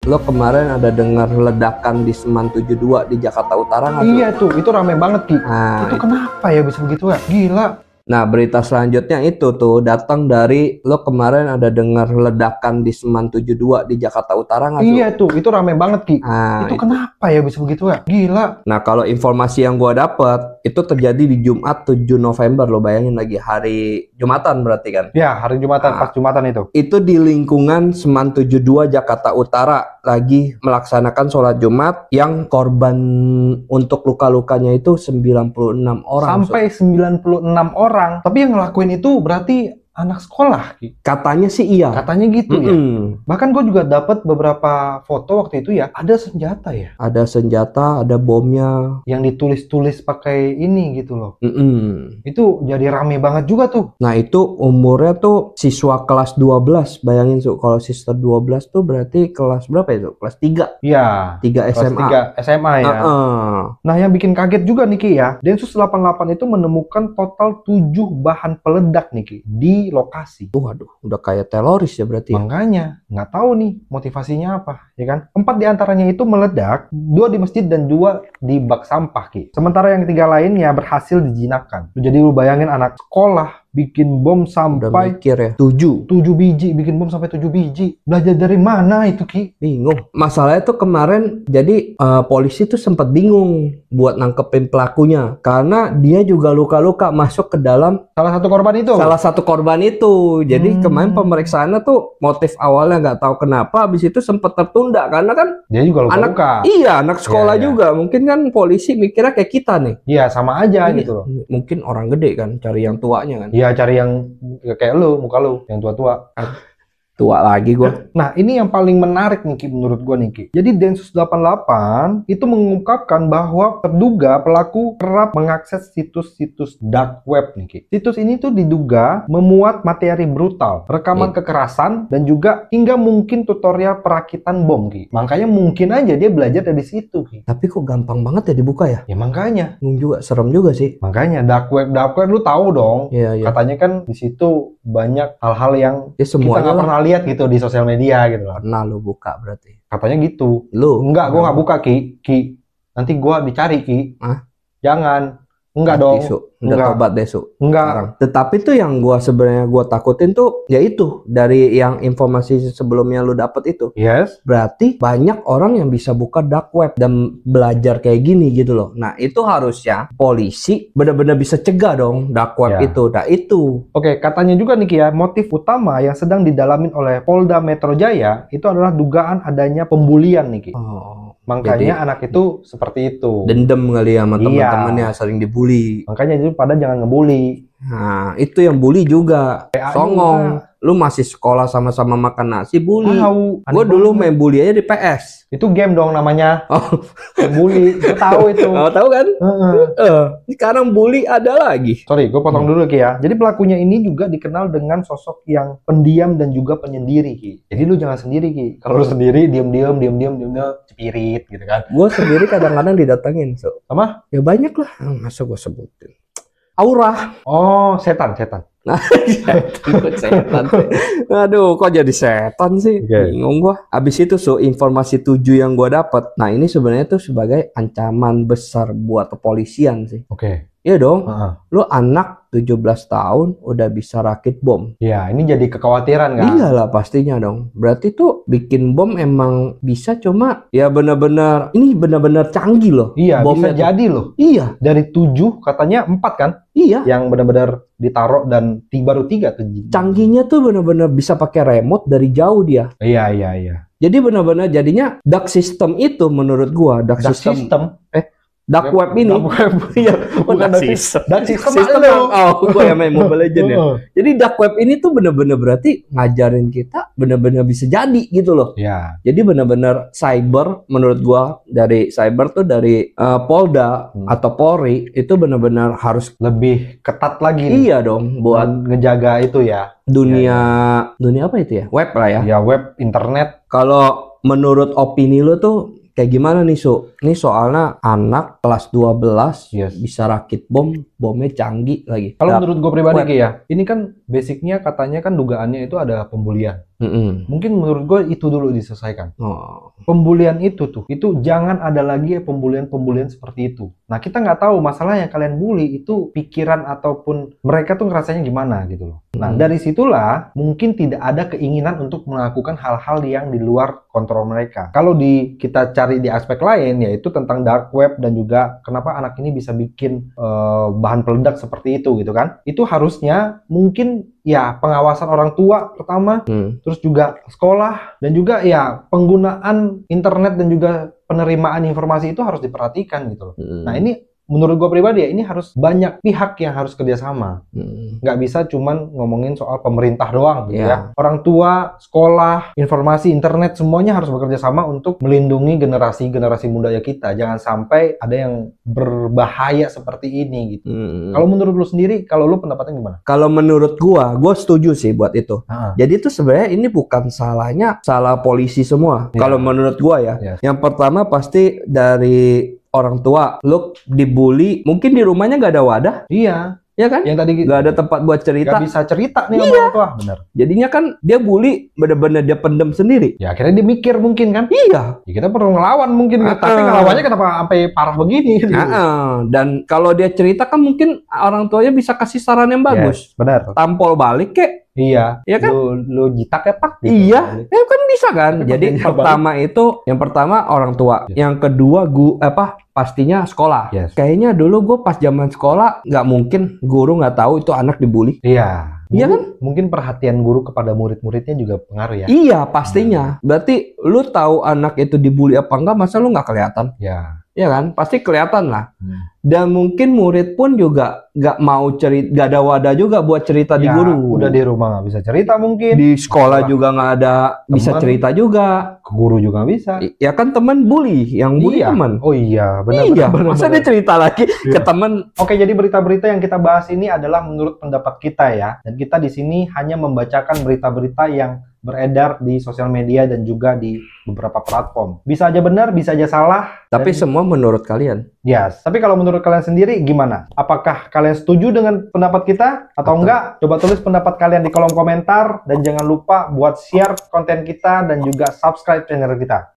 Lo kemarin ada dengar ledakan di Seman 72 di Jakarta Utara nggak? Iya tuh, itu rame banget Ki. Nah, itu kenapa ya bisa begitu ya? Gila. Nah, berita selanjutnya itu tuh datang dari lo kemarin ada dengar ledakan di Seman 72 di Jakarta Utara nggak? Iya tuh, itu rame banget Ki. Nah, itu kenapa ya bisa begitu ya? Gila. Nah, kalau informasi yang gua dapat itu terjadi di Jumat 7 November, lo bayangin lagi hari Jumatan berarti kan? Ya, hari Jumatan, pas Jumatan itu. Itu di lingkungan Seman 72 Jakarta Utara lagi melaksanakan sholat Jumat yang korban untuk luka-lukanya itu 96 orang. Sampai 96 orang. Tapi yang ngelakuin itu berarti anak sekolah, Ki. Katanya sih iya. Katanya gitu ya. Bahkan gue juga dapat beberapa foto waktu itu ya. Ada senjata ya. Ada senjata, ada bomnya. Yang ditulis-tulis pakai ini gitu loh. Itu jadi rame banget juga tuh. Nah itu umurnya tuh siswa kelas 12. Bayangin Su, kalau siswa 12 tuh berarti kelas berapa ya Su? Kelas 3? Iya. 3 SMA. Kelas 3 SMA ya. Nah yang bikin kaget juga nih Ki ya. Densus 88 itu menemukan total 7 bahan peledak nih Ki. Di lokasi. Waduh, udah kayak teroris ya berarti. Makanya, nggak tahu nih motivasinya apa, ya kan? 4 diantaranya itu meledak, 2 di masjid dan 2 di bak sampah, Ki. Sementara yang 3 lainnya berhasil dijinakkan. Jadi lu bayangin anak sekolah bikin bom sampai mikir ya. 7 biji, bikin bom sampai 7 biji. Belajar dari mana itu, Ki? Bingung. Masalahnya tuh kemarin jadi polisi tuh sempat bingung buat nangkepin pelakunya karena dia juga luka-luka masuk ke dalam salah satu korban itu. Jadi kemarin pemeriksaannya tuh motif awalnya nggak tahu kenapa, habis itu sempat tertunda karena kan dia juga luka-luka. Anak sekolah juga. Mungkin kan polisi mikirnya kayak kita nih. Iya, sama aja gitu loh. Mungkin orang gede kan cari yang tuanya kan. Iya, cari yang kayak lu, muka lu, yang tua-tua. Tua lagi gua. Nah, ini yang paling menarik nih Ki, menurut gua nih Ki. Jadi Densus 88 itu mengungkapkan bahwa terduga pelaku kerap mengakses situs-situs dark web nih Ki. Situs ini tuh diduga memuat materi brutal, rekaman kekerasan, dan juga hingga mungkin tutorial perakitan bom Ki. Makanya mungkin aja dia belajar dari situ Ki. Tapi kok gampang banget ya dibuka ya? Ya makanya. Juga serem juga sih. Makanya dark web lu tahu dong. Iya. Katanya kan di situ banyak hal-hal yang kita nggak pernah lihat gitu di sosial media gitu loh. Pernah lu buka berarti? Katanya gitu. Lu? Enggak, gua nggak buka Ki. Nanti gua dicari Ki. Hah? Jangan. Enggak dong. Udah tobat deh Su. Enggak. Sekarang. Tetapi tuh yang sebenarnya gua takutin tuh ya itu dari yang informasi sebelumnya lu dapet itu. Yes. Berarti banyak orang yang bisa buka dark web dan belajar kayak gini gitu loh. Nah itu harusnya polisi benar-benar bisa cegah dong dark web itu. Nah itu. Oke, katanya juga nih Ki ya, motif utama yang sedang didalamin oleh Polda Metro Jaya itu adalah dugaan adanya pembulian nih Ki. Makanya anak itu seperti itu. Dendam kali ya sama teman-temannya sering dibully. Makanya itu pada jangan ngebully. Nah, itu yang bully juga. Songong. Lu masih sekolah sama-sama makan nasi, bully. Gue dulu main bully aja di PS. Itu game dong namanya. Bully. Gue tahu itu. Tahu kan? Sekarang bully ada lagi. Sorry, gue potong dulu Ki ya. Jadi pelakunya ini juga dikenal dengan sosok yang pendiam dan juga penyendiri Ki. Jadi lu jangan sendiri Ki. Kalau lu sendiri diam-diam, cepirit gitu kan. Gue sendiri kadang-kadang didatengin. Sama? Ya banyak lah. Masa gue sebutin. Aura. Oh, setan. Setan. Aduh, kok jadi setan sih? Bingung gua. Abis itu informasi 7 yang gua dapat. Nah, ini sebenarnya tuh sebagai ancaman besar buat kepolisian sih. Iya dong. Lu anak 17 tahun udah bisa rakit bom. Ya, ini jadi kekhawatiran kan? Iyalah pastinya dong. Berarti tuh bikin bom emang bisa, cuma ya benar-benar ini benar-benar canggih loh. Iya, bisa jadi loh. Iya. Dari 7 katanya 4 kan? Iya. Yang benar-benar ditaruh dan baru 3 tuh. Canggihnya tuh benar-benar bisa pakai remote dari jauh dia. Iya. Jadi benar-benar jadinya dark system itu menurut gua dark system. Dark web ini. Iya, bukan dark system. Gua yang main Mobile Legends ya. Jadi dark web ini tuh benar-benar berarti ngajarin kita benar-benar bisa jadi gitu loh. Iya. Jadi benar-benar cyber menurut gua dari cyber tuh dari Polda atau Polri itu benar-benar harus lebih ketat lagi. Iya dong buat ngejaga itu ya. Dunia apa itu ya? Web lah ya. Ya web, internet. Kalau menurut opini lu tuh kayak gimana nih Su? Ini soalnya anak kelas 12 bisa rakit bom bomnya canggih lagi. Kalau menurut gue pribadi Ki ya, ini kan basicnya katanya kan dugaannya itu ada pembulian. Mungkin menurut gue itu dulu diselesaikan. Pembulian itu jangan ada lagi pembulian seperti itu. Nah, kita nggak tahu masalah yang kalian bully itu pikiran ataupun mereka tuh ngerasanya gimana gitu loh. Nah, dari situlah mungkin tidak ada keinginan untuk melakukan hal-hal yang di luar kontrol mereka. Kalau kita cari di aspek lain, yaitu tentang dark web dan juga kenapa anak ini bisa bikin bahan peledak seperti itu gitu kan. Itu harusnya mungkin ya pengawasan orang tua pertama, terus juga sekolah, dan juga ya penggunaan internet dan juga penerimaan informasi itu harus diperhatikan gitu loh. Nah, ini menurut gue pribadi ya, ini harus banyak pihak yang harus kerjasama. Nggak bisa cuman ngomongin soal pemerintah doang gitu ya. Orang tua, sekolah, informasi, internet, semuanya harus bekerja sama untuk melindungi generasi muda ya kita. Jangan sampai ada yang berbahaya seperti ini gitu. Kalau menurut lu sendiri, kalau lu pendapatnya gimana? Kalau menurut gue setuju sih buat itu. Jadi itu sebenarnya ini bukan salah polisi semua. Kalau menurut gue ya. Yang pertama pasti dari orang tua, lu dibully, mungkin di rumahnya nggak ada wadah. Iya. Ya kan? Yang tadi nggak ada tempat buat cerita. Nggak bisa cerita nih sama orang tua. Bener. Jadinya kan dia bully, bener-bener dia pendem sendiri. Ya akhirnya dia mikir mungkin kan? Iya. Ya, kita perlu ngelawan mungkin. Tapi ngelawannya kenapa sampai parah begini? Gitu. Dan kalau dia cerita kan mungkin orang tuanya bisa kasih saran yang bagus. Benar. Tampol balik kek. Iya. Ya kan? Lu jitak ya pak. Gitu. Iya. Ya kan bisa kan? Jadi yang pertama orang tua. Yang kedua pastinya sekolah. Kayaknya dulu gue pas zaman sekolah nggak mungkin guru nggak tahu itu anak dibully. Iya. Iya kan? Mungkin perhatian guru kepada murid-muridnya juga pengaruh ya. Iya pastinya. Berarti lu tahu anak itu dibully apa enggak, masa lu nggak kelihatan? Ya. Ya kan? Pasti kelihatan lah. Dan mungkin murid pun juga nggak mau cerita, nggak ada wadah juga buat cerita di guru. Udah di rumah nggak bisa cerita mungkin. Di sekolah juga nggak ada bisa cerita juga. Ke guru juga nggak bisa. Ya kan teman bully, yang bully teman. Oh iya, benar. Masa dia cerita lagi ke teman? Oke, jadi berita-berita yang kita bahas ini adalah menurut pendapat kita ya. Dan kita di sini hanya membacakan berita-berita yang beredar di sosial media dan juga di beberapa platform. Bisa aja benar, bisa aja salah. Tapi semua menurut kalian. Yes. Tapi kalau menurut kalian sendiri gimana? Apakah kalian setuju dengan pendapat kita atau enggak? Coba tulis pendapat kalian di kolom komentar dan jangan lupa buat share konten kita dan juga subscribe channel kita.